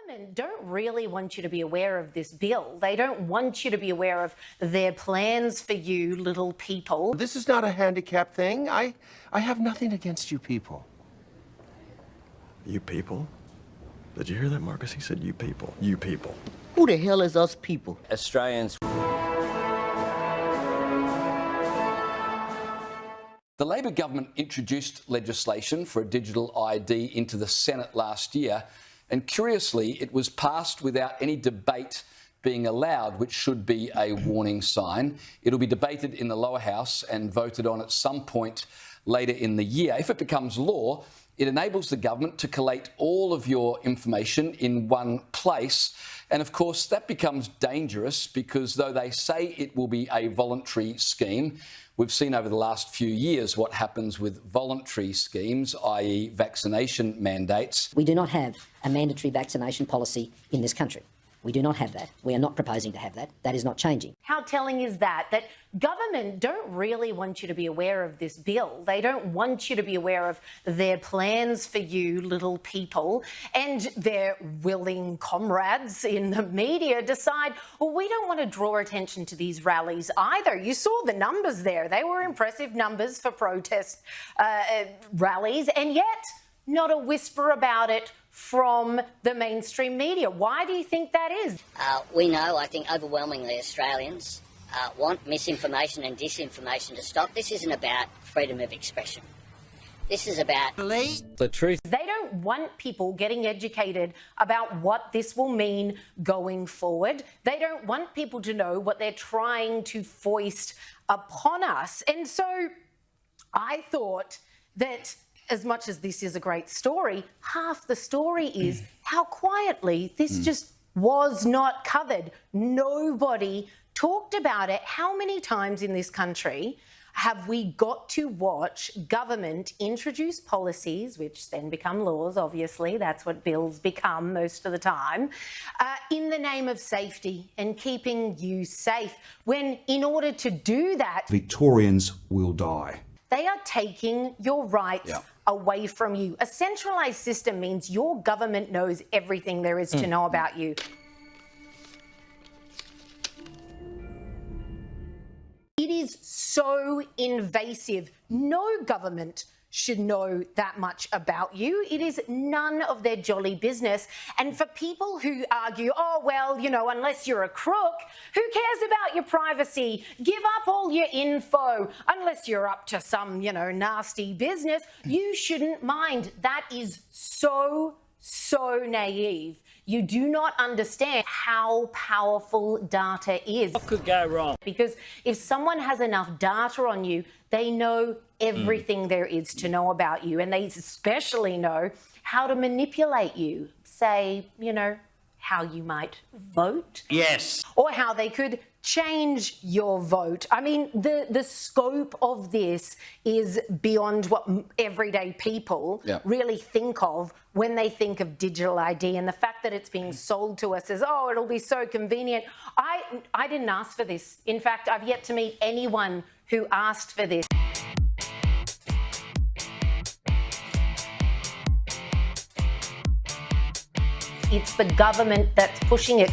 Government don't really want you to be aware of this bill. They don't want you to be aware of their plans for you, little people. This is not a handicap thing. I have nothing against you people. You people? Did you hear that, Marcus? He said you people. You people. Who the hell is us people? Australians. The Labor government introduced legislation for a digital ID into the Senate last year, and curiously, it was passed without any debate being allowed, which should be a warning sign. It'll be debated in the lower house and voted on at some point later in the year. If it becomes law, it enables the government to collate all of your information in one place. And of course, that becomes dangerous because though they say it will be a voluntary scheme, we've seen over the last few years what happens with voluntary schemes, i.e. vaccination mandates. We do not have a mandatory vaccination policy in this country. We do not have that. We are not proposing to have that. That is not changing. How telling is that? That government don't really want you to be aware of this bill. They don't want you to be aware of their plans for you, little people, and their willing comrades in the media decide, well, we don't want to draw attention to these rallies either. You saw the numbers there. They were impressive numbers for protest rallies, and yet not a whisper about it from the mainstream media. Why do you think that is? We know, I think overwhelmingly Australians want misinformation and disinformation to stop. This isn't about freedom of expression. This is about The truth. They don't want people getting educated about what this will mean going forward. They don't want people to know what they're trying to foist upon us. And so I thought that as much as this is a great story, half the story is how quietly this just was not covered. Nobody talked about it. How many times in this country have we got to watch government introduce policies, which then become laws, obviously, that's what bills become most of the time, in the name of safety and keeping you safe, when in order to do that, Victorians will die. they are taking your rights away from you. A centralised system means your government knows everything there is to know about you. It is so invasive. No government should know that much about you. It is none of their jolly business. And for people who argue, oh, well, you know, unless you're a crook, who cares about your privacy? Give up all your info. Unless you're up to some, you know, nasty business, you shouldn't mind. That is so naive. You do not understand how powerful data is. What could go wrong? Because if someone has enough data on you, they know everything there is to know about you, and they especially know how to manipulate you. Say, you know, how you might vote. Yes. Or how they could change your vote. I mean, the scope of this is beyond what everyday people really think of when they think of digital ID, and the fact that it's being sold to us as, oh, it'll be so convenient. I didn't ask for this. In fact, I've yet to meet anyone who asked for this. It's the government that's pushing it.